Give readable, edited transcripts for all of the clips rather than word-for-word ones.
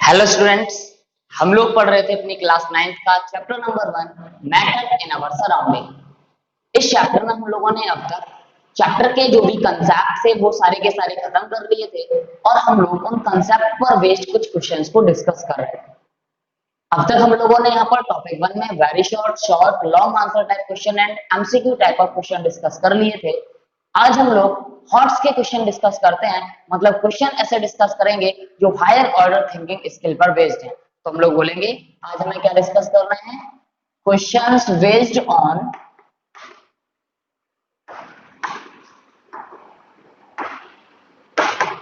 Hello students, हम लोग पढ़ रहे थे अपनी क्लास 9th का chapter number 1 matter in our surrounding. इस चैप्टर में हम लोगों ने अब तक चैप्टर के जो भी कंसेप्ट थे वो सारे के सारे खत्म कर लिए थे और हम लोग उन कंसेप्ट पर बेस्ड कुछ क्वेश्चंस को डिस्कस कर रहे थे। अब तक हम लोगों ने यहाँ पर टॉपिक 1 में very short, short, long answer type question and MCQ type of question discuss कर लिए थे। आज हम लोग हॉट्स के क्वेश्चन डिस्कस करते हैं, मतलब क्वेश्चन ऐसे डिस्कस करेंगे जो हायर ऑर्डर थिंकिंग स्किल पर बेस्ड है। तो हम लोग बोलेंगे आज हमें क्या डिस्कस कर रहे हैं, questions based on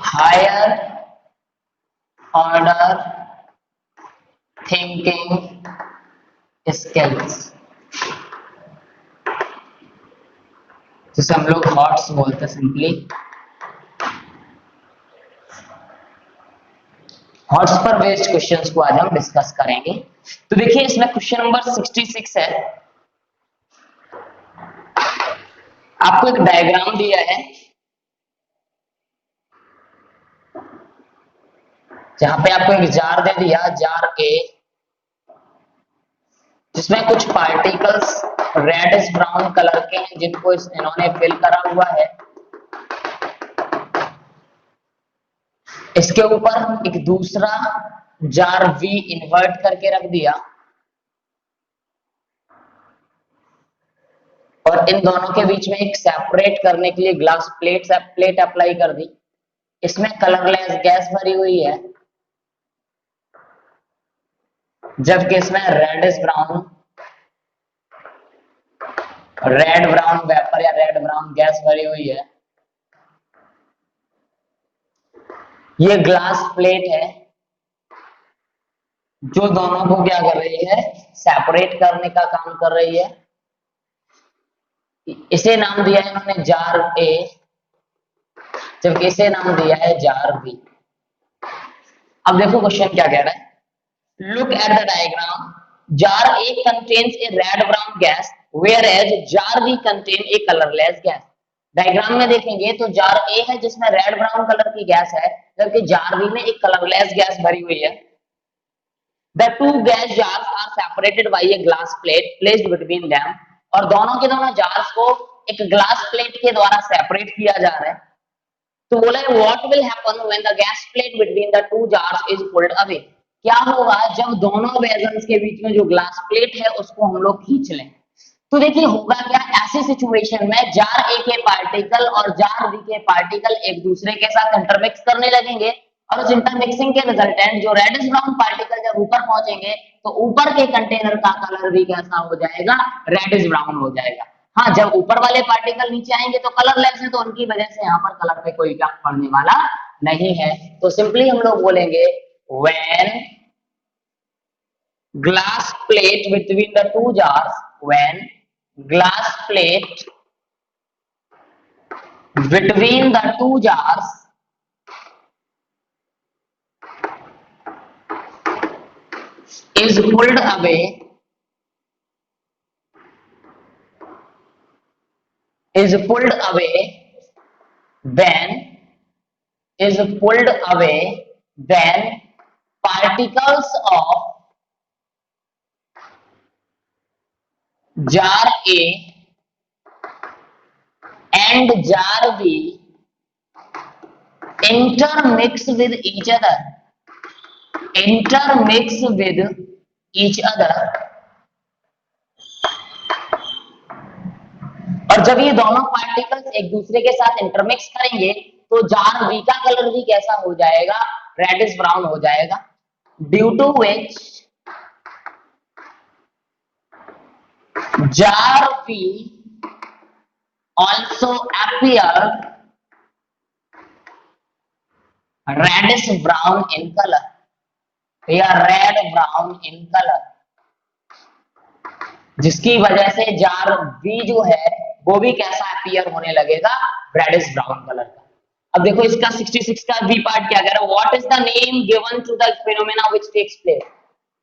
higher order thinking skills, जिसे हम लोग हॉट्स बोलते हैं सिंपली। हॉट्स पर बेस्ड क्वेश्चंस को आज हम डिस्कस करेंगे। तो देखिए इसमें क्वेश्चन नंबर 66 है। आपको एक डायग्राम दिया है जहां पे आपको एक जार दे दिया, जार ए, जिसमें कुछ पार्टिकल्स रेडिश ब्राउन कलर के हैं जिनको इन्होंने फिल करा हुआ है। इसके ऊपर एक दूसरा जार वी इन्वर्ट करके रख दिया और इन दोनों के बीच में एक सेपरेट करने के लिए ग्लास प्लेट अप्लाई कर दी। इसमें कलरलेस गैस भरी हुई है, जबकि इसमें रेड ब्राउन वेपर या रेड ब्राउन गैस भरी हुई है। ये ग्लास प्लेट है जो दोनों को क्या कर रही है, सेपरेट करने का काम कर रही है। इसे नाम दिया है इन्होंने जार ए, जबकि इसे नाम दिया है जार बी। अब देखो क्वेश्चन क्या कह रहा है, look at the diagram, jar A contains a red brown gas whereas jar B contain a colorless gas। Diagram में देखेंगे तो जार A है जिसमें रेड ब्राउन कलर की गैस है, जबकि जार B में एक कलरलेस गैस भरी हुई है। The two gas jars are separated by a glass plate placed between them। और दोनों के दोनों जार्स को एक ग्लास प्लेट के द्वारा सेपरेट किया जा रहा है। तो बोला है what will happen when the gas plate between the two jars is pulled away. क्या होगा जब दोनों वेजल्स के बीच में जो ग्लास प्लेट है उसको हम लोग खींच लें। तो देखिए होगा क्या, ऐसी सिचुएशन में जार ए के पार्टिकल और जार बी के पार्टिकल एक दूसरे के साथ इंटरमिक्स करने लगेंगे और उस इंटरमिक्सिंग के रिजल्टेंट जो रेडिश ब्राउन पार्टिकल जब ऊपर पहुंचेंगे तो ऊपर के कंटेनर का कलर भी कैसा हो जाएगा, रेडिश ब्राउन हो जाएगा। हाँ, जब ऊपर वाले पार्टिकल नीचे आएंगे तो कलरलेस है, तो उनकी वजह से यहाँ पर कलर पे कोई इफेक्ट पड़ने वाला नहीं है। तो सिंपली हम लोग बोलेंगे when glass plate between the two jars, when glass plate between the two jars is pulled away, is pulled away then is pulled away then particles of jar A and jar B intermix with each other, intermix with each other। और जब ये दोनों particles एक दूसरे के साथ intermix करेंगे तो जार बी का कलर भी कैसा हो जाएगा, रेडिश ब्राउन हो जाएगा। Due to which jar B also appeared reddish brown in color, या रेड ब्राउन इन कलर, जिसकी वजह से जार बी जो है वो भी कैसा अपीयर होने लगेगा, रेडिश ब्राउन कलर का। अब देखो इसका 66 का बी पार्ट क्या कह रहा है, what is the name given to the phenomena which takes place.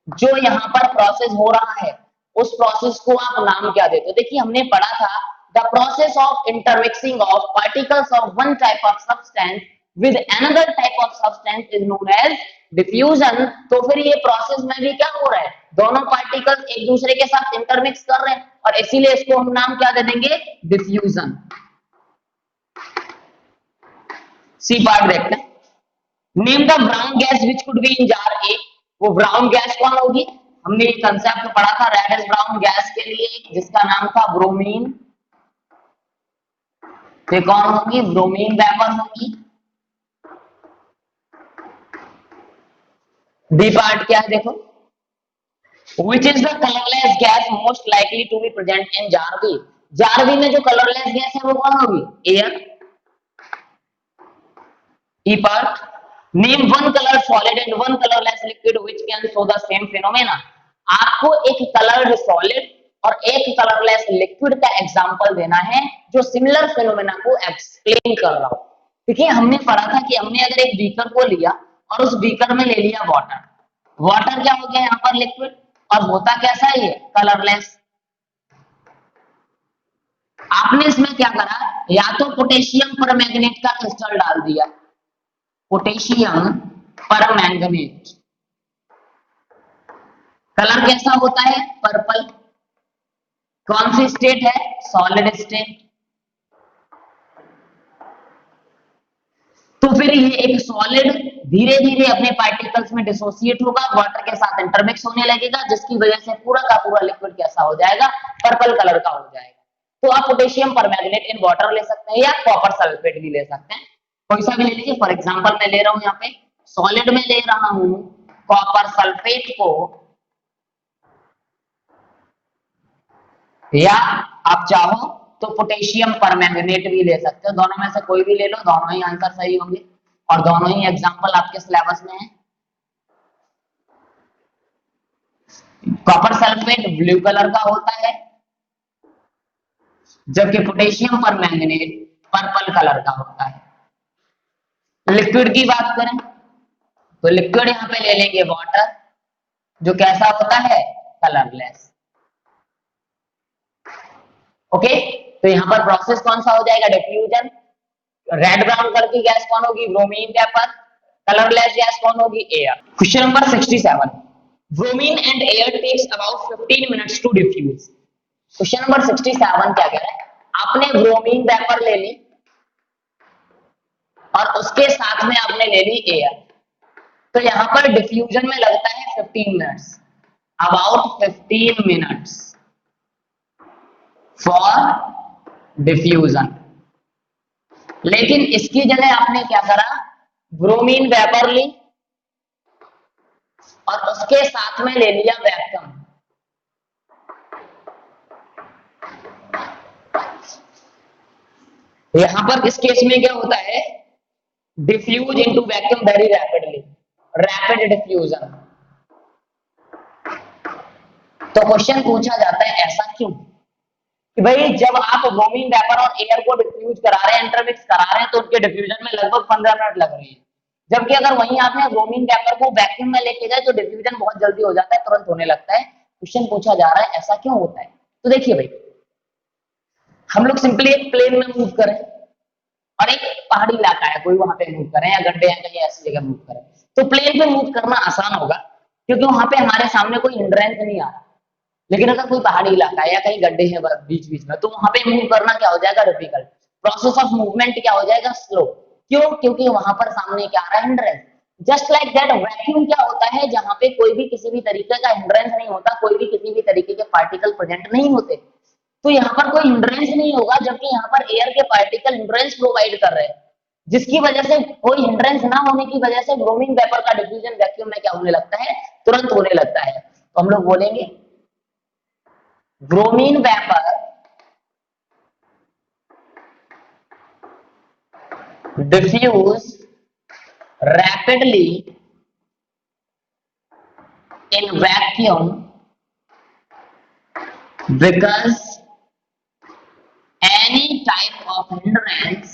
जो यहाँ पर प्रोसेस हो रहा है उस प्रोसेस को आप नाम क्या देते हो। देखिए हमने पढ़ा था the process of intermixing of particles of one type of substance with another type of substance is known as diffusion। तो फिर ये प्रोसेस में भी क्या हो रहा है, दोनों पार्टिकल्स एक दूसरे के साथ इंटरमिक्स कर रहे हैं और इसीलिए इसको हम नाम क्या दे देंगे, डिफ्यूजन। सी पार्ट देखते हैं। Name the brown gas which could be in jar A. वो ब्राउन गैस कौन होगी, हमने ये कंसेप्ट पढ़ा था रेडिश ब्राउन गैस के लिए जिसका नाम था ब्रोमीन। तो कौन होगी, ब्रोमीन वेपर होगी। बी पार्ट क्या है देखो, which is the colourless gas most likely to be present in jar B. Jar B में जो कलरलेस गैस है वो कौन होगी, air. E part, name one colour solid and one colourless liquid which can show the same phenomena. आपको एक coloured solid और एक कलरलेस लिक्विड का एग्जांपल देना है जो सिमिलर फिनोमेना को एक्सप्लेन कर रहा हो। देखिए हमने पढ़ा था कि हमने अगर एक बीकर को लिया और उस बीकर में ले लिया वाटर, वाटर क्या हो गया यहाँ पर लिक्विड, और होता कैसा है ये, कलरलेस। आपने इसमें क्या करा, या तो पोटेशियम परमैंगनेट का क्रिस्टल डाल दिया, पोटेशियम परमैंगनेट, कलर कैसा होता है, पर्पल। कौन सी स्टेट है, सॉलिड स्टेट। तो फिर ये एक सॉलिड धीरे धीरे अपने पार्टिकल्स में डिसोसिएट होगा, वाटर के साथ इंटरमिक्स होने लगेगा, जिसकी वजह से पूरा का पूरा लिक्विड कैसा हो जाएगा, पर्पल कलर का हो जाएगा। तो आप पोटेशियम परमैंगनेट इन वाटर ले सकते हैं या कॉपर सल्फेट भी ले सकते हैं, कोई सा भी ले लीजिए। फॉर एग्जांपल मैं ले रहा हूं यहाँ पे सॉलिड में ले रहा हूं कॉपर सल्फेट को, या आप चाहो तो पोटेशियम परमैंगनेट भी ले सकते हो। दोनों में से कोई भी ले लो, दोनों ही आंसर सही होंगे और दोनों ही एग्जांपल आपके सिलेबस में है। कॉपर सल्फेट ब्लू कलर का होता है जबकि पोटेशियम परमैंगनेट पर्पल कलर का होता है। लिक्विड की बात करें तो लिक्विड यहां पे ले लेंगे वाटर, जो कैसा होता है, कलरलेस। ओके, तो यहां पर प्रोसेस कौन सा हो जाएगा, डिफ्यूजन। रेड ब्राउन कलर की गैस कौन होगी, ब्रोमीन वेपर। कलरलेस गैस कौन होगी, air. Question number 67, bromine and air takes about 15 minutes to diffuse. Question number 67 क्या कह रहा है, आपने ब्रोमीन वेपर ले ली और उसके साथ में आपने ले ली एयर, तो यहां पर डिफ्यूजन में लगता है 15 minutes, about 15 minutes for diffusion. लेकिन इसकी जगह आपने क्या करा, ब्रोमीन वेपर ली और उसके साथ में ले लिया वैक्यूम। यहां पर इस केस में क्या होता है, diffuse into vacuum very rapidly, rapid diffusion. तो क्वेश्चन पूछा जाता है ऐसा क्यों, कि भाई जब आप ब्रोमीन वेपर और एयर को डिफ्यूज करा रहे हैं, इंटरमिक्स करा रहे हैं, तो उनके डिफ्यूजन में लगभग 15 मिनट लग रही है। जबकि अगर वहीं आपने ब्रोमीन वेपर को वैक्यूम में लेके गए तो डिफ्यूजन बहुत जल्दी हो जाता है, तुरंत होने लगता है। क्वेश्चन पूछा जा रहा है ऐसा क्यों होता है। तो देखिए भाई, हम लोग सिंपली एक प्लेन में मूव करें और एक पहाड़ी इलाका है कोई, वहां पे मूव करें या गड्ढे हैं कहीं ऐसी जगह मूव करें, तो प्लेन पे मूव करना आसान होगा क्योंकि वहां पे हमारे सामने कोई हिंड्रेंस नहीं आ रहा। लेकिन अगर कोई पहाड़ी इलाका है या कहीं गड्ढे हैं बीच बीच में, तो वहां पे मूव करना क्या हो जाएगा, डिफिकल्ट। प्रोसेस ऑफ मूवमेंट क्या हो जाएगा, स्लो। क्यों, क्योंकि वहां पर सामने क्या आ रहा है, hindrance. Just like that vacuum क्या होता है, जहां पे कोई भी किसी भी तरीके का हिंड्रेंस नहीं होता, कोई भी किसी भी तरीके के पार्टिकल प्रेजेंट नहीं होते, तो यहाँ पर कोई हिंड्रेंस नहीं होगा। जबकि यहाँ पर एयर के पार्टिकल हिंड्रेंस प्रोवाइड कर रहे हैं, जिसकी वजह से कोई हिंड्रेंस ना होने की वजह से ब्रोमीन वेपर का डिफ्यूजन वैक्यूम में क्या होने लगता है, तुरंत होने लगता है। तो हम लोग बोलेंगे bromine vapour diffuse rapidly in vacuum because any type of hindrance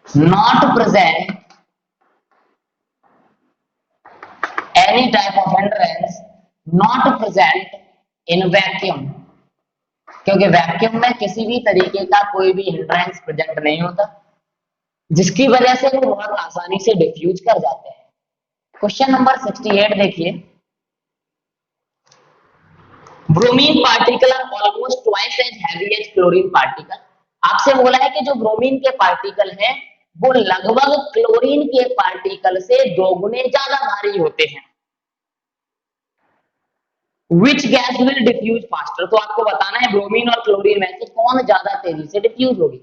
not present, in vacuum क्योंकि वैक्यूम में किसी भी तरीके का कोई भी हिंड्रेंस प्रेजेंट नहीं होता, जिसकी वजह से वो बहुत आसानी से डिफ्यूज कर जाते हैं। क्वेश्चन नंबर 68 देखिए, bromine particle are almost twice as heavy as chlorine particle. आपसे बोला है कि जो ब्रोमीन के पार्टिकल हैं वो लगभग क्लोरीन के पार्टिकल से दोगुने ज्यादा भारी होते हैं। Which gas will diffuse faster, तो आपको बताना है ब्रोमीन और क्लोरीन में से कौन ज्यादा तेजी से डिफ्यूज होगी।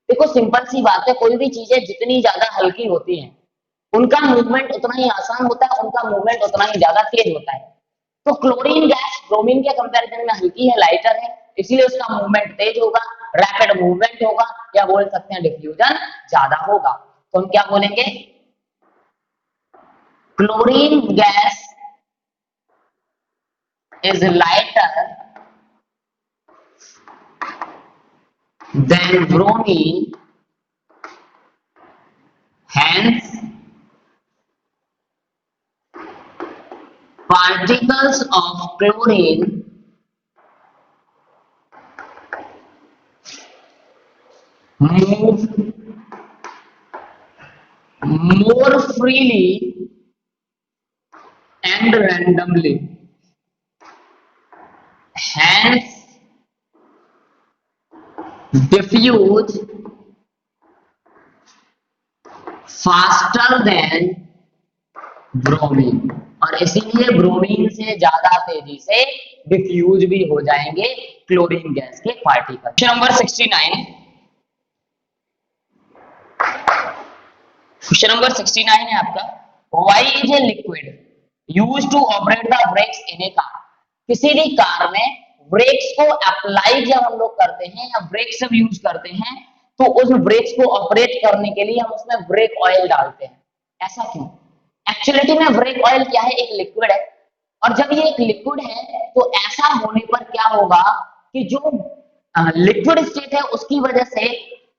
देखो सिंपल सी बात है, कोई भी चीजें जितनी ज्यादा हल्की होती हैं उनका मूवमेंट उतना ही आसान होता है, उनका मूवमेंट उतना ही ज्यादा तेज होता है। तो क्लोरीन गैस ब्रोमीन के कंपैरिजन में हल्की है, लाइटर है, इसलिए उसका मूवमेंट तेज होगा, रैपिड मूवमेंट होगा, या बोल सकते हैं डिफ्यूजन ज्यादा होगा। तो हम क्या बोलेंगे, chlorine gas is lighter than bromine, hence particles of chlorine move more freely and randomly, hence diffuse faster than bromine, और इसीलिए ब्रोमीन से ज्यादा तेजी से डिफ्यूज भी हो जाएंगे क्लोरीन गैस के particle. Question number 69, question number 69 है आपका, why is a liquid use to operate the brakes in a car. किसी भी कार में ब्रेक्स को अप्लाई जब हम लोग करते हैं या ब्रेक जब यूज करते हैं तो उस ब्रेक्स को ऑपरेट करने के लिए हम उसमें ब्रेक ऑयल डालते हैं। ऐसा क्यों? एक्चुअलिटी में ब्रेक ऑयल क्या है, एक लिक्विड है, और जब ये एक लिक्विड है तो ऐसा होने पर क्या होगा कि जो लिक्विड स्टेट है उसकी वजह से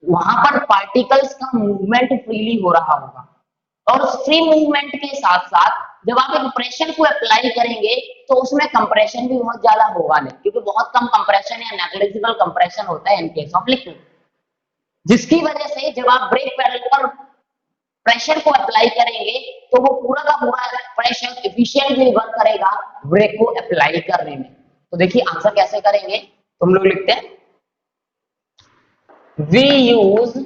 वहां पर पार्टिकल्स का मूवमेंट फ्रीली हो रहा होगा, और उस फ्री मूवमेंट के साथ साथ जब आप एक प्रेशर को अप्लाई करेंगे तो उसमें कंप्रेशन भी बहुत ज्यादा होगा नहीं, क्योंकि बहुत कम कंप्रेशन या नेग्लिजिबल कंप्रेशन होता है इन केस ऑफ लिक्विड, जिसकी वजह से जब आप ब्रेक पैडल पर प्रेशर को अप्लाई करेंगे तो वो पूरा का पूरा प्रेशर एफिशिएंटली वर्क करेगा ब्रेक को अप्लाई करने में। तो देखिए आंसर कैसे करेंगे, तो हम लोग लिखते हैं we use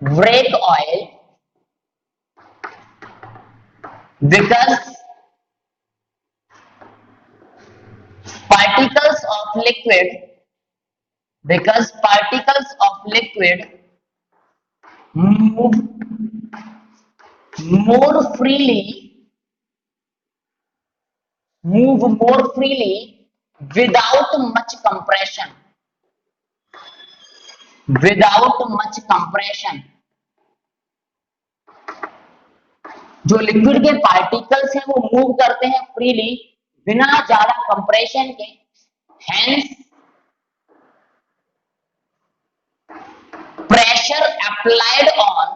brake oil because particles of liquid move more freely without much compression, जो लिक्विड के पार्टिकल्स हैं वो मूव करते हैं फ्रीली बिना ज्यादा कंप्रेशन के, hence pressure applied on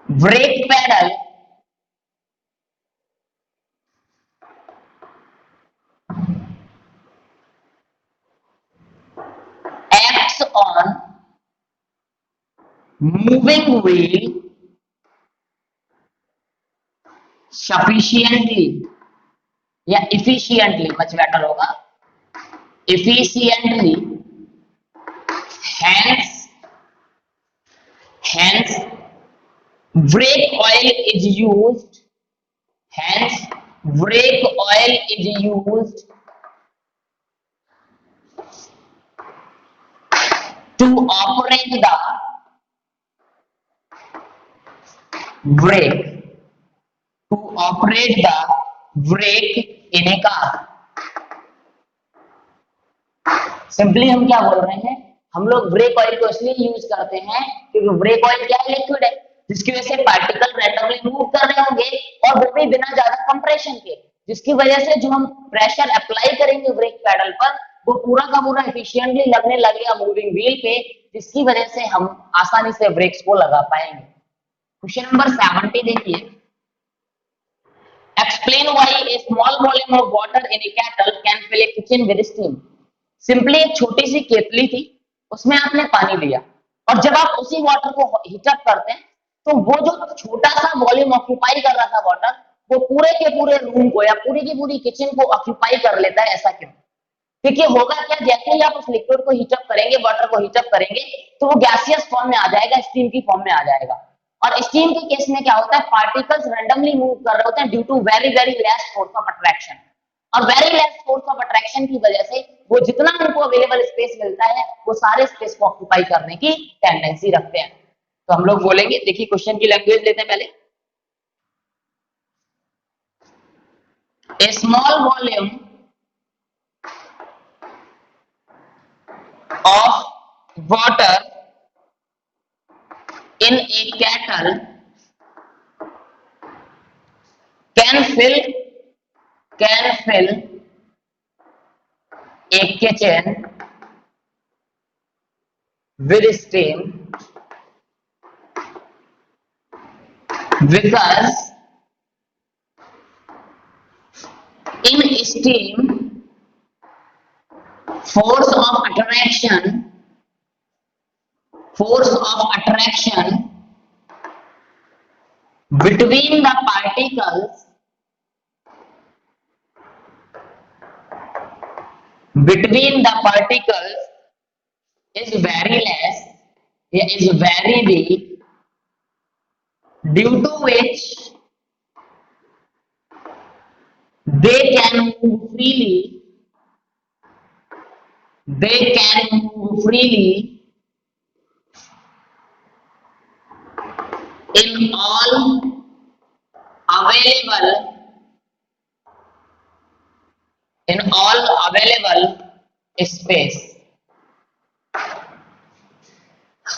brake pedal acts on moving wheel sufficiently या efficiently, मच बेटर होगा, efficiently, hence brake oil is used to operate the brake in a car। Simply हम क्या बोल रहे हैं, हम लोग ब्रेक ऑयल को इसलिए यूज करते हैं क्योंकि ब्रेक ऑयल क्या है, लिक्विड है, जिसकी वजह से पार्टिकल रैंडमली मूव कर रहे होंगे और वो भी बिना ज्यादा कंप्रेशन के, जिसकी वजह से जो हम प्रेशर अप्लाई करेंगे ब्रेक पैडल पर वो पूरा का पूरा एफिशिएंटली लगने लगेगा मूविंग व्हील पे, जिसकी वजह से हम आसानी से ब्रेक्स को लगा पाएंगे। क्वेश्चन नंबर 70 देखिए, explain why a small volume of water in a kettle can fill a kitchen with steam. Simply एक छोटी सी केतली थी, उसमें आपने पानी लिया और जब आप उसी वाटर को हीटअप करते हैं तो वो जो छोटा सा वॉल्यूम ऑक्यूपाई कर रहा था वाटर, वो पूरे के पूरे रूम को या पूरी की पूरी किचन को ऑक्यूपाई कर लेता है। ऐसा क्यों? क्योंकि होगा क्या, जैसे ही आप उस लिक्विड को हीटअप करेंगे, वाटर को हीटअप करेंगे, तो वो गैसियस फॉर्म में आ जाएगा, स्टीम की फॉर्म में आ जाएगा। और स्टीम के केस में क्या होता है, पार्टिकल्स रैंडमली मूव कर रहे होते हैं due to very very less force of attraction. और very less force of attraction की वजह से वो जितना उनको अवेलेबल स्पेस मिलता है, वो सारे स्पेस को ऑक्यूपाई करने की टेंडेंसी रखते हैं। तो हम लोग बोलेंगे, देखिए क्वेश्चन की लैंग्वेज लेते हैं पहले। A small volume of water in a kettle can fill a kitchen with steam because in steam force of attraction between the particles is very less, is very weak, due to which they can move freely in all available space।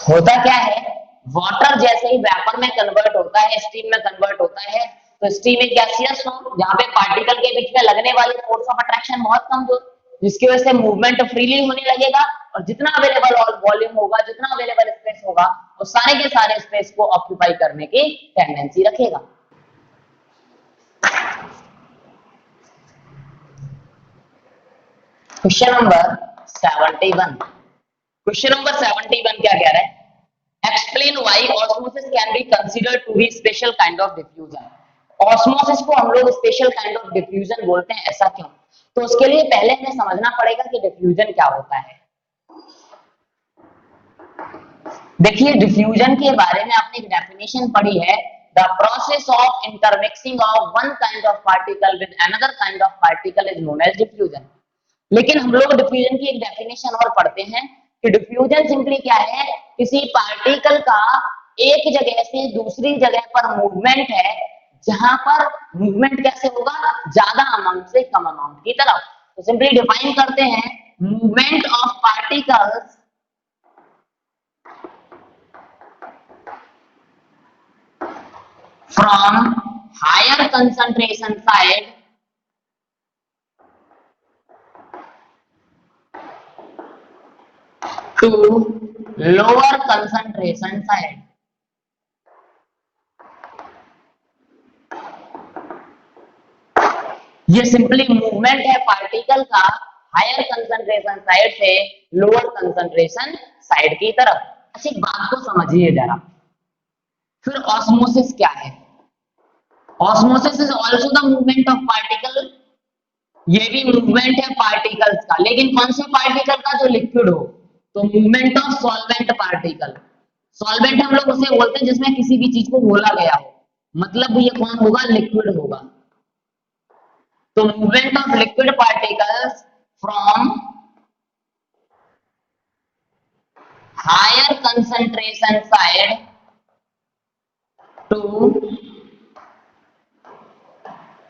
होता क्या है, water जैसे ही vapour में convert होता है, steam में convert होता है, तो स्टीम एक गैसियस फॉर्म, जहां पे पार्टिकल के बीच में लगने वाली फोर्स ऑफ अट्रैक्शन बहुत कम हो, जिसकी वजह से मूवमेंट फ्रीली होने लगेगा और जितना अवेलेबल वॉल्यूम होगा, जितना अवेलेबल स्पेस होगा, वो सारे के सारे स्पेस को ऑक्यूपाई करने की टेंडेंसी रखेगा। Question number 71। क्वेश्चन नंबर 71 क्या कह रहा है, explain why osmosis can be considered to be special kind of diffusion. Osmosis को हम लोग स्पेशल काइंड ऑफ डिफ्यूजन बोलते हैं, ऐसा क्यों? तो उसके लिए पहले हमें समझना पड़ेगा कि डिफ्यूजन क्या होता है। देखिए, डिफ्यूजन के बारे में आपने एक डेफिनेशन पढ़ी है, the process of intermixing of one kind of particle with another kind of particle is known as diffusion. लेकिन हम लोग डिफ्यूजन की एक डेफिनेशन और पढ़ते हैं कि डिफ्यूजन सिंपली क्या है, किसी पार्टिकल का एक जगह से दूसरी जगह पर मूवमेंट है, जहां पर मूवमेंट कैसे होगा, ज्यादा अमाउंट से कम अमाउंट की तरफ। तो सिंपली डिफाइन करते हैं, movement of particles from higher concentration side to lower concentration side। ये सिंपली मूवमेंट है पार्टिकल का हायर कंसंट्रेशन साइड से लोअर कंसंट्रेशन साइड की तरफ। अच्छा, एक बात को समझिए जरा, फिर ऑस्मोसिस क्या है? Osmosis is also the movement of particle. ये भी मूवमेंट है पार्टिकल्स का, लेकिन कौन से पार्टिकल का? जो लिक्विड हो। तो movement of solvent particle. Solvent हम लोग उसे बोलते हैं जिसमें किसी भी चीज को घोला गया हो, मतलब ये कौन होगा? लिक्विड होगा। तो movement of liquid particles from higher concentration side to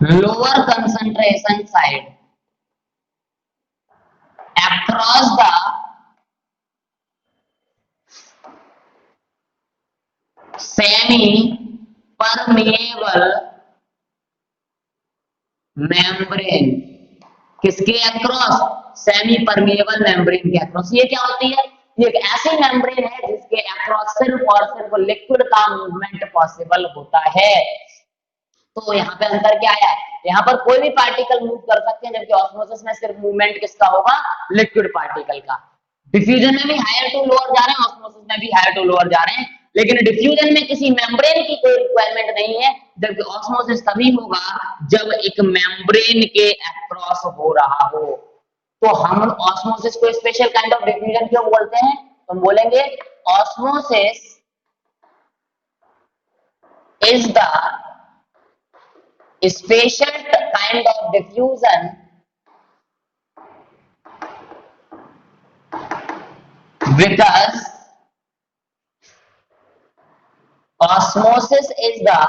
lower concentration side across the semi permeable membrane। किसके अक्रॉस? सेमी परमेएबल मेम्ब्रेन के अक्रॉस। ये क्या होती है? ये एक ऐसी मेम्ब्रेन है जिसके अक्रॉस सिर्फ और सिर्फ लिक्विड का मूवमेंट पॉसिबल होता है। तो यहाँ पे अंतर क्या आया? यहाँ पर कोई भी पार्टिकल मूव कर सकते हैं, जबकि ऑस्मोसिस में सिर्फ मूवमेंट किसका होगा? लिक्विड पार्टिकल का। डिफ्यूजन में भी हायर टू लोअर जा रहे हैं, ऑस्मोसिस में भी हायर टू लोअर जा रहे हैं, लेकिन डिफ्यूजन में किसी मेम्ब्रेन की कोई रिक्वायरमेंट नहीं है, जबकि ऑस्मोसिस तभी होगा जब एक मेम्ब्रेन के अक्रॉस हो रहा हो। तो हम ऑस्मोसिस को स्पेशल काइंड ऑफ डिफ्यूजन क्यों बोलते हैं? तो हम बोलेंगे osmosis is the special kind of diffusion because osmosis is the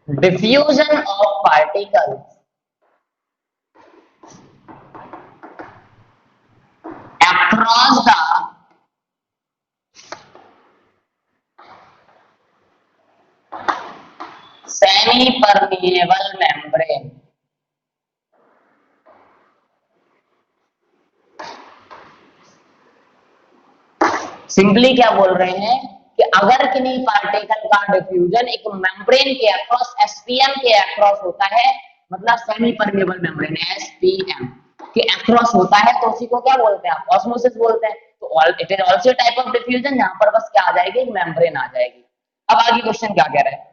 diffusion of particles across the semi-permeable membrane। Simply क्या बोल रहे हैं कि अगर किन्हीं पार्टिकल का डिफ्यूजन एक मेम्ब्रेन के अक्रॉस, एसपीएम के अक्रॉस होता है, मतलब सेमी परमेबल मेम्ब्रेन एसपीएम के अक्रॉस होता है, तो उसी को क्या बोलते हैं? आप ऑस्मोसिस बोलते हैं। तो it is also type of diffusion, जहां पर बस क्या आ जाएगी? मेम्ब्रेन आ जाएगी। अब आगे क्वेश्चन क्या कह रहा है?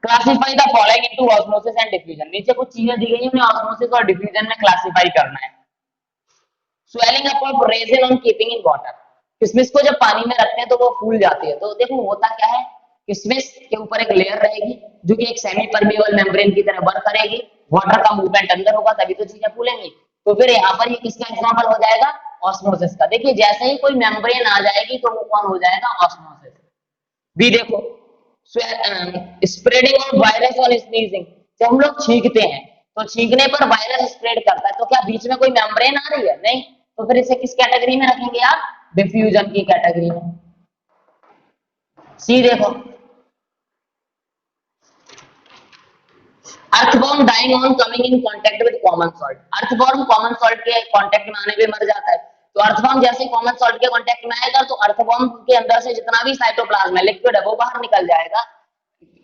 Classify the following into osmosis and diffusion. नीचे कुछ चीजें दी गई हैं, उन्हें ऑस्मोसिस और डिफ्यूजन में क्लासिफाई करना है। Swelling up of resin on keeping in water. किशमिश को जब पानी में रखते हैं तो वो फूल जाती है। तो देखो होता क्या है, किशमिश के ऊपर एक लेयर रहेगी जो कि एक सेमी परमेबल मेम्ब्रेन की तरह वर्क करेगी, वाटर का मूवमेंट अंदर होगा तभी तो चीजें फूलेंगी। तो फिर यहाँ पर ये किसका एग्जांपल हो जाएगा? ऑस्मोसिस का। देखिए जैसे ही कोई मेम्ब्रेन आ जाएगी तो वो कौन हो जाएगा? ऑस्मोसिस। बी देखो, spreading of virus on sneezing. जब हम लोग छींकते हैं तो छींकने पर वायरस स्प्रेड करता है, तो क्या बीच में कोई मेम्ब्रेन आ रही है? नहीं। तो फिर इसे किस कैटेगरी में रखेंगे आप? डिफ्यूजन की कैटेगरी में। सी देखो, earthworm dying on coming in contact with common salt. Earthworm common salt के कांटेक्ट में आने पे मर जाता है। तो अर्थवॉर्म जैसे कॉमन सॉल्ट के कांटेक्ट में आएगा तो अर्थवॉर्म के अंदर से जितना भी साइटोप्लाज्म है, लिक्विड है, वो बाहर निकल जाएगा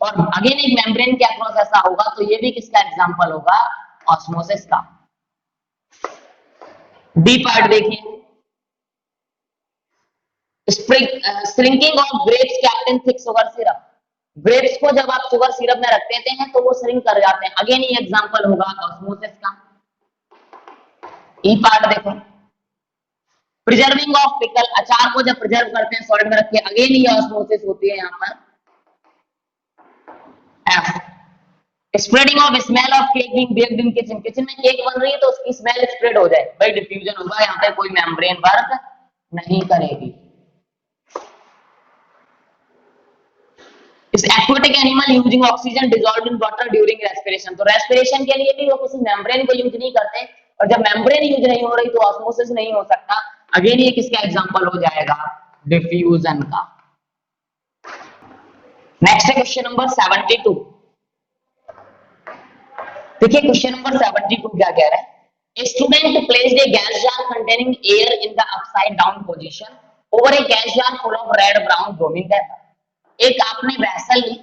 और अगेन एक मेम्ब्रेन के अक्रॉस ऐसा होगा। तो ये भी किसका एग्जांपल होगा? ऑस्मोसिस का। डी पार्ट देखिए, shrinking of grapes kept in thick sugar syrup. Grapes को जब आप शुगर सिरप में रख देते हैं तो वो श्रिंक कर जाते हैं, अगेन ये एग्जांपल होगा ऑस्मोसिस का। ई पार्ट देखो, प्रिजर्विंग ऑफ पिकल। अचार को जब प्रिजर्व करते हैं सॉल्ट में रख के, अगेन ये ऑस्मोसिस होती है यहाँ पर। F, spreading of smell of cake being baked in kitchen. Kitchen में केक बन रही है तो उसकी स्मेल स्प्रेड हो जाए, भाई डिफ्यूजन होगा। यहाँ पे कोई मेम्ब्रेन वर्क नहीं करेगी। इस aquatic animal using oxygen dissolved in water during respiration. तो रेस्पिरेशन के लिए भी वो किसी मेम्ब्रेन को यूज नहीं करते, और जब मेम्ब्रेन यूज नहीं हो रही तो ऑस्मोसिस नहीं हो सकता। अगेन ये किसका एग्जांपल हो जाएगा? डिफ्यूजन का। नेक्स्ट है क्वेश्चन नंबर 72। देखिए क्वेश्चन नंबर 72 क्या कह रहा है? A student placed a gas jar containing air in the upside down position over a gas jar full of red brown bromine vapor। एक आपने वैसल ली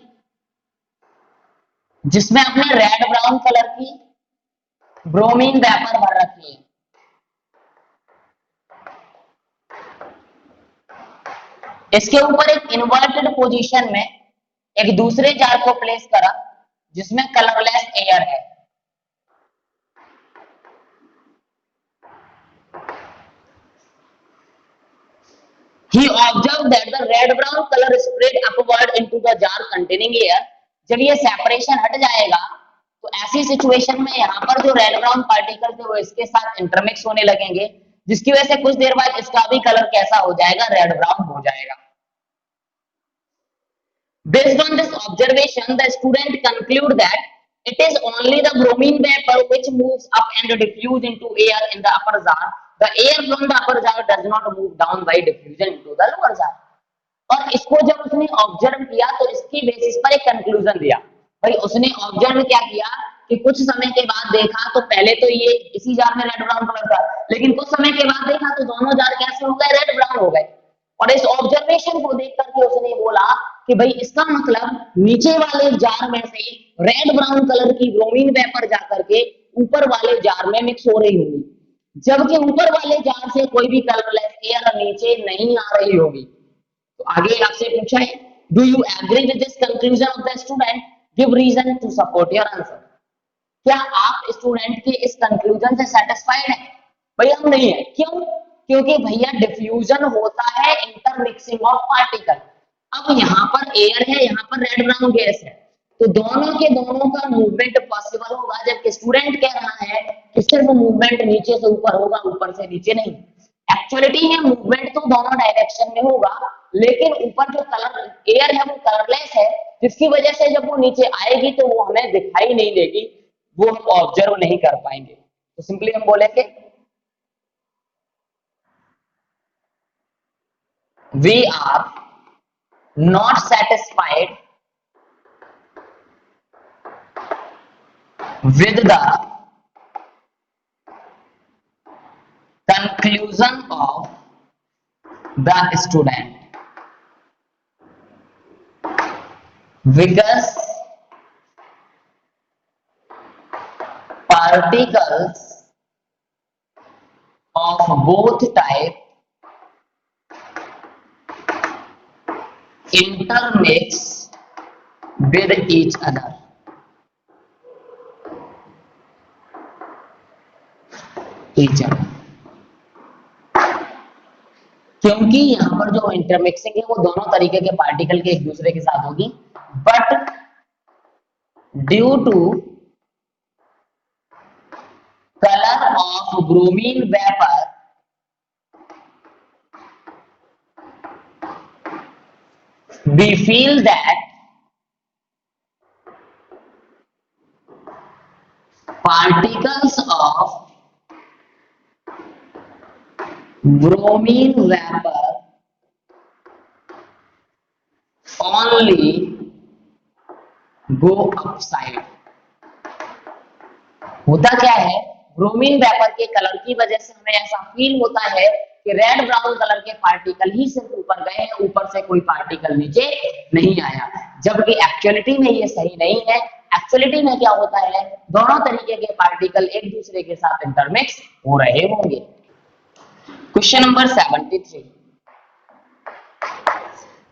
जिसमें आपने रेड ब्राउन कलर की ब्रोमीन वेपर भर रखी है। इसके ऊपर एक इन्वर्टेड पोजीशन में एक दूसरे जार को प्लेस करा जिसमें कलरलेस एयर है। He observed that the red brown color spread upward into the jar containing air। जब ये सेपरेशन हट जाएगा तो ऐसी सिचुएशन में यहाँ पर जो रेड ब्राउन पार्टिकल थे वो इसके साथ इंटरमिक्स होने लगेंगे, जिसकी वजह से कुछ देर बाद इसका भी कलर कैसा हो जाएगा? रेड ब्राउन हो जाएगा। Based on this observation, the student conclude that it is only the bromine vapor which moves up and diffuse into air in the upper jar। The air from the upper jar does not move down by diffusion into the lower jar। और इसको जब उसने observe किया तो इसकी basis पर एक conclusion दिया। भाई उसने ऑब्जर्व क्या किया कि कुछ समय के बाद देखा तो पहले तो ये इसी जार में रेड ब्राउन कलर था, लेकिन कुछ समय के बाद देखा तो दोनों जार कैसे हो गए? रेड ब्राउन हो गए। और इस ऑब्जर्वेशन को देख करके उसने बोला कि भाई इसका मतलब नीचे वाले जार में से रेड ब्राउन कलर की ब्रोमीन वेपर जाकर के ऊपर वाले जार में मिक्स हो रही होगी, जबकि ऊपर वाले जार से कोई भी कलरलेस एयर नीचे नहीं आ रही होगी। तो आगे आपसे पूछा है, do you agree with this conclusion of the student, give reason to support your answer. क्या आप स्टूडेंट के इस कंक्लूजन से सेटिस्फाइड हैं? भैया हम नहीं है, क्यों? क्योंकि भैया डिफ्यूजन होता है इंटरमिक्सिंग ऑफ पार्टिकल। अब यहाँ पर एयर है, यहाँ पर रेड ब्राउन गैस है, तो दोनों के दोनों का मूवमेंट पॉसिबल होगा, जबकि स्टूडेंट कह रहा है कि सिर्फ मूवमेंट नीचे से ऊपर होगा, ऊपर से नीचे नहीं। एक्चुअलिटी में मूवमेंट तो दोनों डायरेक्शन में होगा, लेकिन ऊपर जो कलर एयर है वो कलरलेस है, जिसकी वजह से जब वो नीचे आएगी तो वो हमें दिखाई नहीं देगी, वो हम ऑब्जर्व नहीं कर पाएंगे। तो सिंपली हम बोलेंगे we are not satisfied with the conclusion of the student because particles of both type intermix with each other. क्योंकि यहाँ पर जो इंटरमिक्सिंग है वो दोनों तरीके के पार्टिकल के एक दूसरे के साथ होगी, but due to colour of bromine vapour we feel that particles of bromine vapor only go upside। होता क्या है, ब्रोमीन वेपर के कलर की वजह से हमें ऐसा फील होता है कि रेड ब्राउन कलर के पार्टिकल ही सिर्फ ऊपर गए हैं, ऊपर से कोई पार्टिकल नीचे नहीं आया, जबकि एक्चुअलिटी में ये सही नहीं है। एक्चुअलिटी में क्या होता है, दोनों तरीके के पार्टिकल एक दूसरे के साथ इंटरमिक्स हो रहे होंगे। क्वेश्चन नंबर 73,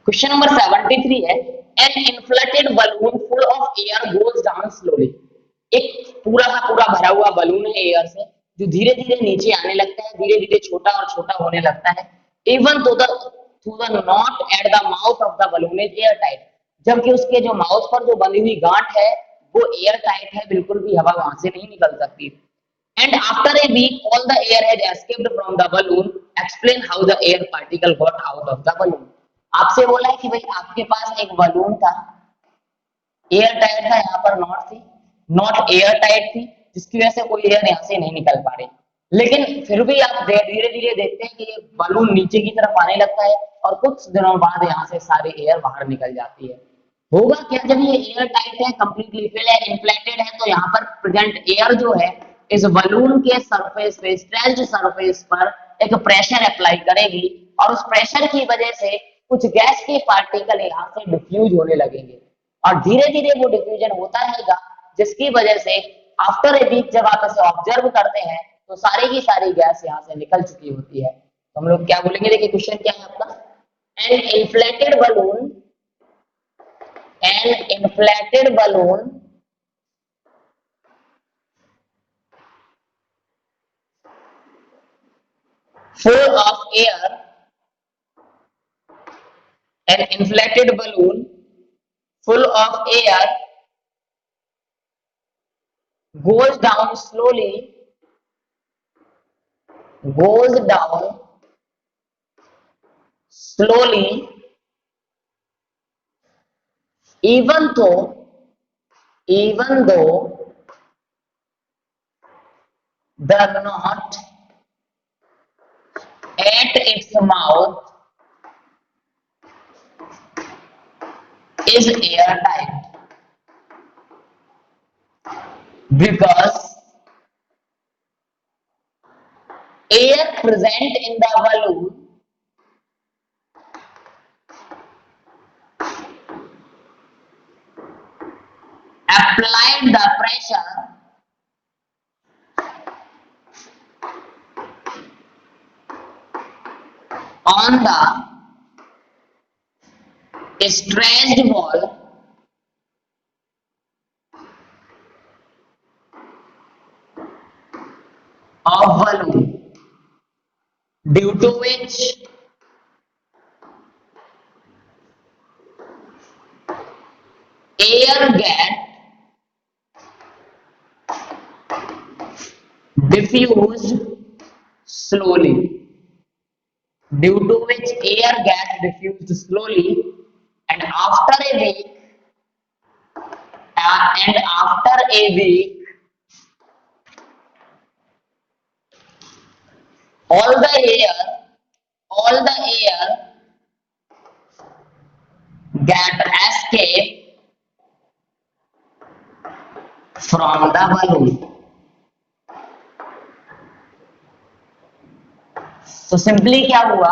क्वेश्चन नंबर 73 है, an inflated balloon full of air goes down slowly. एक पूरा का पूरा भरा हुआ बलून है एयर से, जो धीरे धीरे नीचे आने लगता है, धीरे धीरे छोटा और छोटा होने लगता है। इवन तो the through the not at the mouth of the balloon is air tight, जबकि उसके जो माउथ पर जो बनी हुई गांठ है वो एयर टाइट है, बिल्कुल भी हवा वहां से नहीं निकल सकती। And after a week all the air has escaped from the balloon, explain how the air particle got out of the balloon. आपसे बोला है कि भाई आपके पास एक बलून था, एयर टाइट था, यहाँ पर नॉट थी, नॉट एयर टाइट थी, जिसकी वजह से कोई एयर यहाँ से नहीं निकल पा रही, लेकिन फिर भी आप धीरे धीरे देखते हैं कि ये बलून नीचे की तरफ आने लगता है और कुछ दिनों बाद यहाँ से सारी एयर बाहर निकल जाती है। होगा क्या, जब ये एयर टाइट है, कंप्लीटली फिल है, इन्फ्लेटेड है, तो यहाँ पर प्रेजेंट एयर जो है इस बलून के सरफेस पे, स्ट्रेच्ड सरफेस पर एक प्रेशर अप्लाई करेगी, और उस प्रेशर की वजह से कुछ गैस के पार्टिकल यहाँ से डिफ्यूज होने लगेंगे, और धीरे धीरे वो डिफ्यूजन होता रहेगा, जिसकी वजह से आफ्टर ए वीक जब आप इसे ऑब्जर्व करते हैं तो सारी की सारी गैस यहाँ से निकल चुकी होती है। तो हम लोग क्या बोलेंगे, देखिए क्वेश्चन क्या है आपका, an inflated balloon, an inflated balloon full of air, an inflated balloon full of air goes down slowly, goes down slowly, even though the knot at its mouth is airtight, because air present in the balloon applied the pressure on the stretched wall of balloon, due to which air get diffused slowly, due to which air gets diffused slowly, and after a week, and after a week, all the air, all the air get escape from the balloon. तो simply क्या हुआ,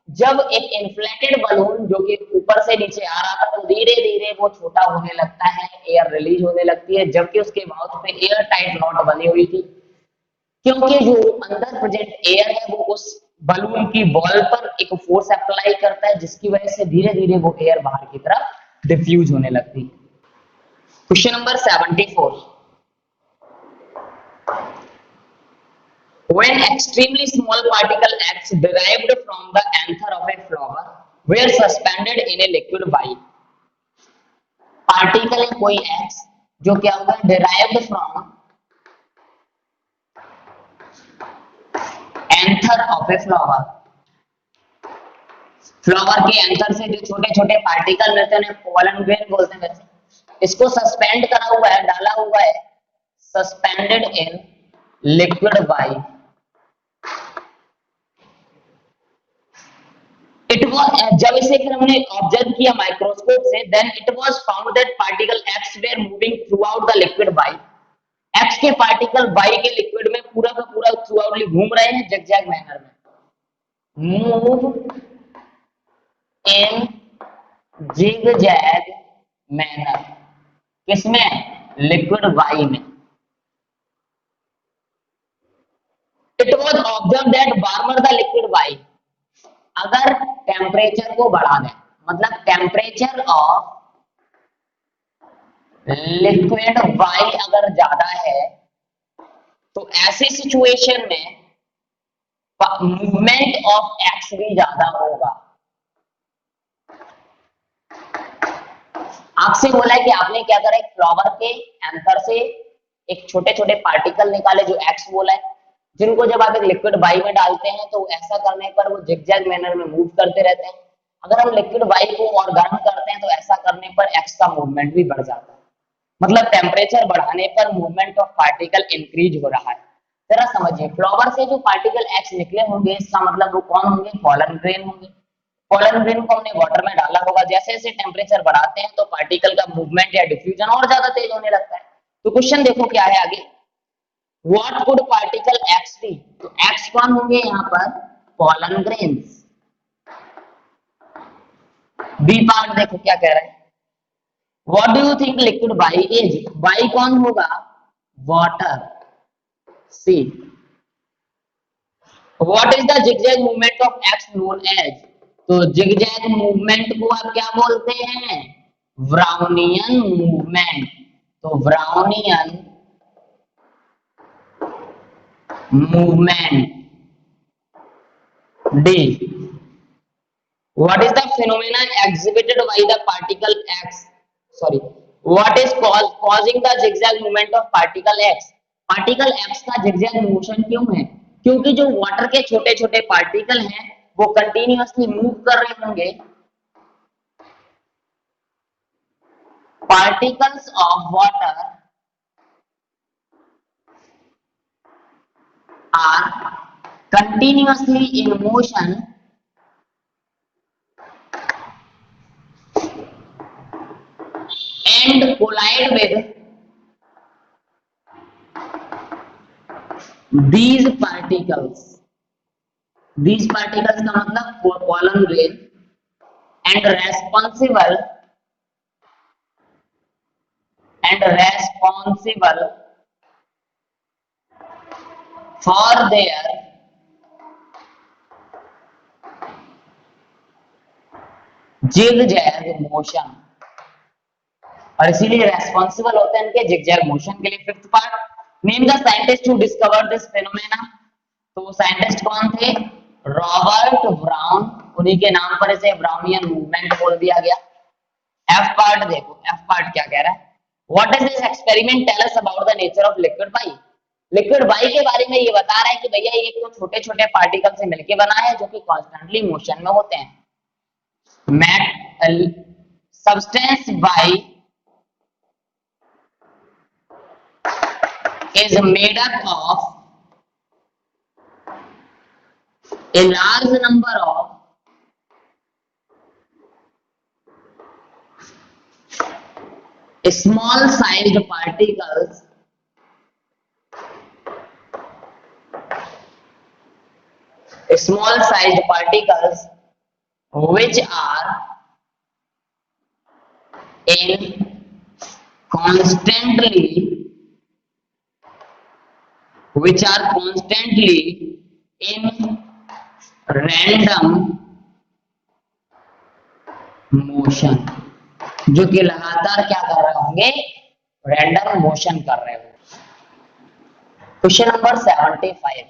जब एक inflated balloon जो कि ऊपर से नीचे आ रहा था तो धीरे धीरे वो छोटा होने लगता है, एयर रिलीज होने लगती है, जबकि उसके माउथ पे एयर टाइट नॉट बनी हुई थी, क्योंकि जो अंदर प्रेजेंट एयर है वो उस बलून की बॉल पर एक फोर्स अप्लाई करता है, जिसकी वजह से धीरे धीरे वो एयर बाहर की तरफ डिफ्यूज होने लगती है। Question number 74, when extremely small particle X derived from the anther of a flower were suspended in a liquid while, particle है कोई X जो क्या होगा, derived from anther of a flower, flower के एंथर से जो छोटे छोटे पार्टिकल मिलते हैं पोलन ग्रेन बोलते हैं, वैसे इसको सस्पेंड करा हुआ है, डाला हुआ है, suspended in liquid Y, it was, जब इसे फिर हमने ऑब्जर्व किया माइक्रोस्कोप से, then it was found that particle X were moving throughout the liquid Y, X के पार्टिकल वाई के लिक्विड में पूरा का पूरा थ्रू आउटली घूम रहे हैं जगजैग मैनर में, मूव इन जिगजैग मैनर, किसमें, लिक्विड वाई में। It was observe that warmer the liquid Y, अगर टेम्परेचर को बढ़ा दें, मतलब टेम्परेचर ऑफ लिक्विड वाई अगर ज्यादा है तो ऐसी सिचुएशन में मूवमेंट ऑफ एक्स भी ज्यादा होगा। आपसे बोला है कि आपने क्या करा, एक फ्लावर के एंथर से एक छोटे छोटे पार्टिकल निकाले जो एक्स बोला है, जिनको जब आप एक लिक्विड वाई में डालते हैं तो ऐसा करने पर वो जिगजैग मैनर में मूव करते रहते हैं। अगर हम लिक्विड वाई को और गर्म करते हैं तो ऐसा करने पर एक्स का मूवमेंट भी बढ़ जाता है, मतलब टेम्परेचर बढ़ाने पर मूवमेंट ऑफ पार्टिकल इंक्रीज हो रहा है। जरा समझिए, फ्लावर से जो पार्टिकल एक्स निकले होंगे इसका मतलब वो कौन होंगे, पोलन ग्रेन होंगे। पोलन ग्रेन को हमने वाटर में डाला होगा, जैसे जैसे टेम्परेचर बढ़ाते हैं तो पार्टिकल का मूवमेंट या डिफ्यूजन और ज्यादा तेज होने लगता है। तो क्वेश्चन देखो क्या है आगे, what could particle X be, तो एक्स कौन होंगे यहाँ पर, पोलन ग्रेन्स। बी पार्ट देखो क्या कह रहे हैं, what do you think liquid Y is, Y कौन होगा, water. C, what is the zigzag movement of X known as, तो जिगजैग मूवमेंट को आप क्या बोलते हैं, ब्राउनियन मूवमेंट। तो Brownian movement. D, what is the phenomenon exhibited by the particle x, sorry, what is causing the zigzag movement of particle x, particle x का zigzag motion क्यों है, क्योंकि जो वाटर के छोटे छोटे पार्टिकल हैं वो कंटिन्यूअसली मूव कर रहे होंगे, particles of water are continuously in motion and collide with these particles, these particles का मतलब pollen grain, and and responsible for their zigzag motion, और इसीलिए रेस्पॉन्सिबल होते हैं इनके जिगजैग मोशन के लिए। Fifth part, name the scientist who discovered this phenomena. तो वो साइंटिस्ट कौन थे? रॉबर्ट ब्राउन, उन्हीं के नाम पर इसे ब्राउनियन मूवमेंट बोल दिया गया। एफ पार्ट देखो, एफ पार्ट क्या कह रहा है, what is this experiment, tell us about the nature of liquid Y. Liquid Y के बारे में ये बता रहा है कि भैया ये तो छोटे छोटे पार्टिकल से मिलके बना है जो कि कॉन्स्टेंटली मोशन में होते हैं। Substance by is made up of a large number of small sized particles which are constantly in random motion, जो कि लगातार क्या कर रहे होंगे? रैंडम मोशन कर रहे होंगे। Question number 75,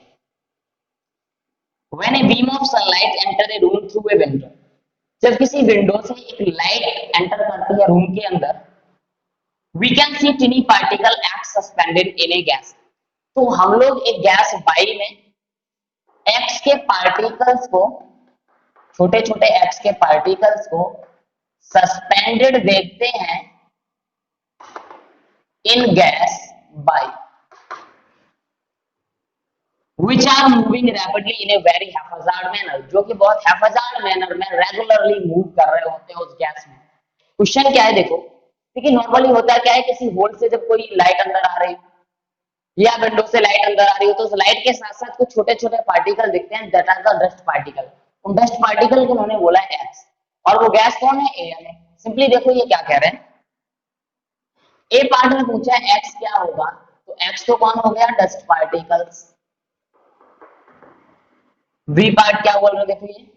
when a beam of sunlight enter a room through a window, जब किसी विंडो से एक लाइट एंटर करती है रूम के अंदर, we can see tiny particle X suspended in a gas, तो हम लोग एक गैस बाई में एक्स के पार्टिकल्स को, छोटे छोटे एक्स के पार्टिकल्स को सस्पेंडेड देखते हैं इन gas by which are moving rapidly in a very haphazard manner, जो कि बहुत हैफाजार्ड मैनर में रेगुलरली मूव कर रहे होते हैं उस गैस में। क्वेश्चन क्या है देखो, देखिए नॉर्मली होता है क्या है, किसी होल से जब कोई लाइट अंदर आ रही या विंडो से लाइट अंदर आ रही हो तो उस लाइट के साथ साथ कुछ छोटे छोटे पार्टिकल दिखते हैं, that are the dust particle. उन डस्ट पार्टिकल को उन्होंने बोला है एक्स, और वो गैस कौन है? एयर है। सिंपली देखो ये क्या कह रहे हैं, ए पार्ट में पूछा है एक्स क्या होगा, तो एक्स तो कौन हो गया? Dust particles. वी पार्ट क्या बोल रहे हो? देखो ये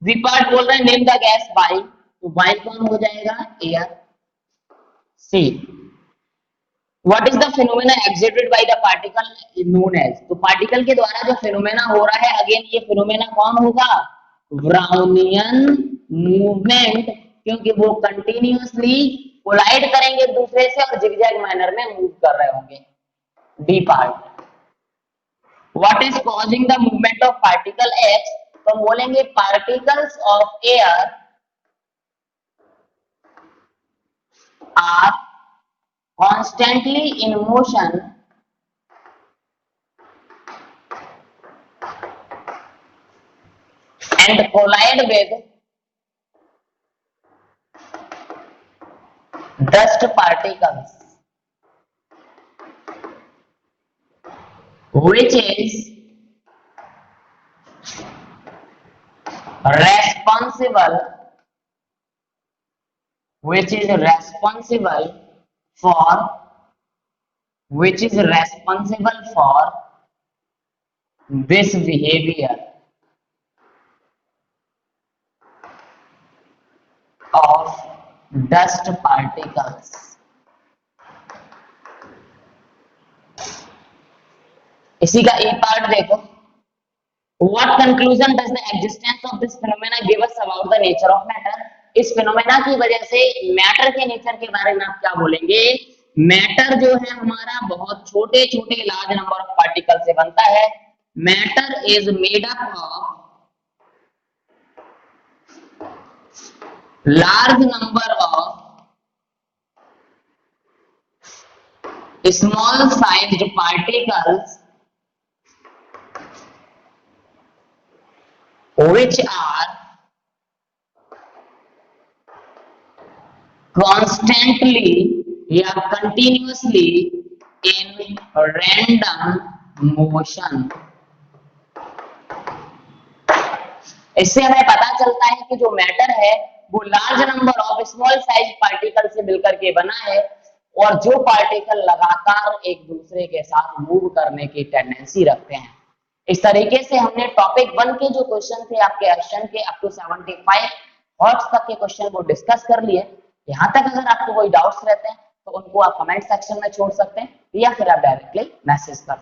वी पार्ट बोल रहे हैं नेम द गैस बाई, तो बाई कौन हो जाएगा? Air. C, what is the phenomena exhibited by the particle known as, तो पार्टिकल के द्वारा जो फिनोमेना हो रहा है, अगेन ये फिनोमेना कौन होगा? ब्राउनियन मूवमेंट, क्योंकि वो कंटिन्यूअसली कोलाइड करेंगे एक दूसरे से और जिगजैग मैनर में मूव कर रहे होंगे। D part, what is causing the movement of particle X, तो हम बोलेंगे particles of air are constantly in motion and collide with dust particles, which is responsible for this behavior of dust particles। इसी का ए part देखो, What conclusion does the existence of this phenomena give us about the nature of matter? इस phenomena की वजह से matter के nature के बारे में आप क्या बोलेंगे? मैटर जो है हमारा बहुत छोटे छोटे लार्ज नंबर ऑफ पार्टिकल से बनता है। Matter is made up of large number of small sized particles which are constantly या continuously in random motion। इससे हमें पता चलता है कि जो मैटर है वो large number of small size particle से मिलकर के बना है, और जो पार्टिकल लगातार एक दूसरे के साथ मूव करने की टेंडेंसी रखते हैं। इस तरीके से हमने टॉपिक 1 के जो क्वेश्चन थे आपके एशन के अप टू 75 हॉट्स तक के क्वेश्चन को डिस्कस कर लिए। यहाँ तक अगर आपको कोई डाउट्स रहते हैं तो उनको आप कमेंट सेक्शन में छोड़ सकते हैं या फिर आप डायरेक्टली मैसेज कर